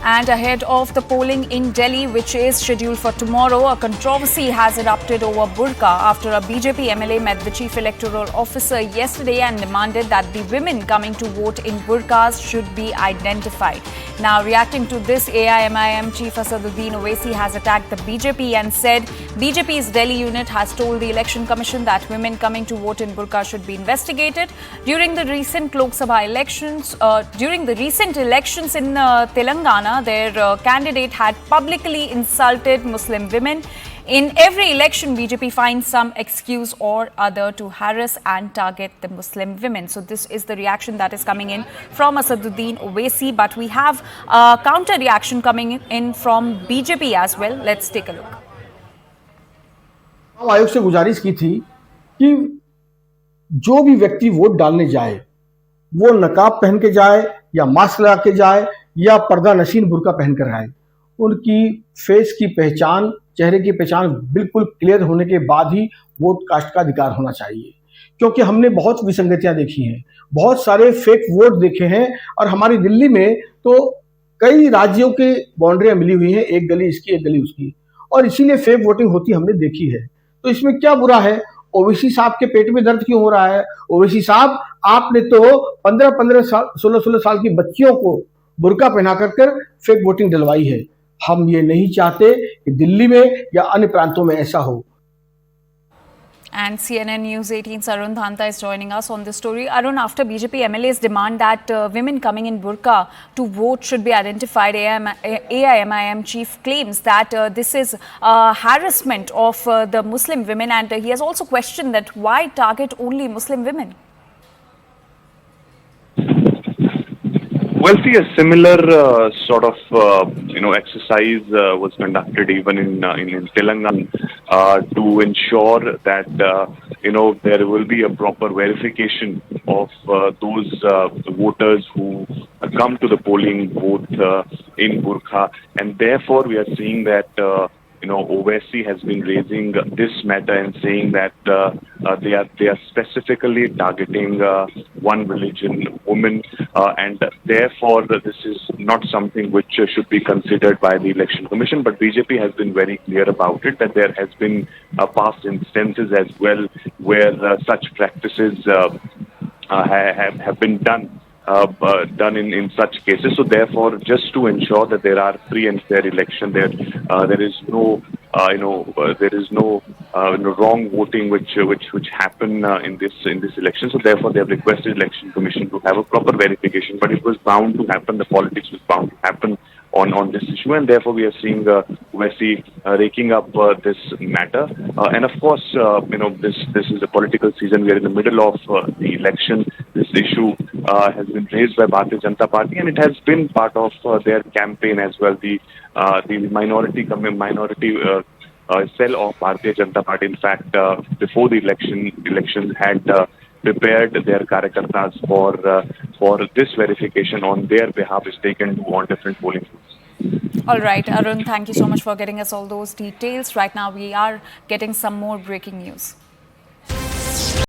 And ahead of the polling in Delhi, which is scheduled for tomorrow, a controversy has erupted over burqa after a BJP MLA met the chief electoral officer yesterday and demanded that the women coming to vote in burqas should be identified. Now, reacting to this, AIMIM Chief Asaduddin Owaisi has attacked the BJP and said BJP's Delhi unit has told the Election Commission that women coming to vote in burqa should be investigated. During the recent Lok Sabha elections, in Telangana, their candidate had publicly insulted Muslim women. In every election, BJP finds some excuse or other to harass and target the Muslim women. So this is the reaction that is coming in from Asaduddin Owaisi. But we have a counter reaction coming in from BJP as well. Let's take a look. आयोग से गुजारिश की थी कि जो भी व्यक्ति vote डालने जाए वो नकाब पहन के जाए या मास्क लगा के जाए या पर्दा नशीन बुर्का पहनकर आए। उनकी फेस की पहचान, चेहरे की पहचान बिल्कुल क्लियर होने के बाद ही वोट कास्ट का अधिकार होना चाहिए, क्योंकि हमने बहुत विसंगतियां देखी हैं, बहुत सारे फेक वोट देखे हैं। और हमारी दिल्ली में तो कई राज्यों के बाउंड्रियां मिली हुई हैं, एक गली इसकी एक गली उसकी, और इसीलिए फेक वोटिंग होती हमने देखी है। तो इसमें क्या बुरा है? ओवैसी साहब के पेट में दर्द क्यों हो रहा है? ओवैसी साहब, आपने तो 15-15 साल 16-16 साल की बच्चियों को बुर्का पहना कर फेक वोटिंग डलवाई है। हम ये नहीं चाहते कि दिल्ली में या अन्य प्रांतों में ऐसा हो। And CNN News 18's Arun Dhanta is joining us on this story. Arun, after BJP MLAs demand that women coming in burqa to vote should be identified, AIMIM chief claims that this is harassment of the Muslim women, and he has also questioned that why target only Muslim women? Well, see, a similar sort of exercise was conducted even in Telangana to ensure that there will be a proper verification of those voters who come to the polling booth in burqa, and therefore we are seeing that Owaisi has been raising this matter and saying that they are specifically targeting one religion, women, and therefore this is not something which should be considered by the Election Commission. But BJP has been very clear about it, that there has been past instances as well where such practices have been done in such cases. So therefore, just to ensure that there are free and fair election, there is no wrong voting which happen in this election. So therefore, they have requested Election Commission to have a proper verification. But it was bound to happen. The politics was bound to happen on this issue, and therefore we are seeing Owaisi raking up this matter. And of course, this is a political season. We are in the middle of the election. This issue has been raised by Bharatiya Janata Party, and it has been part of their campaign as well. The minority cell of Bharatiya Janata Party, in fact, before the elections had prepared their karyakartas for this verification on their behalf is taken to on different polling booths. All right, Arun, thank you so much for getting us all those details. Right now, we are getting some more breaking news.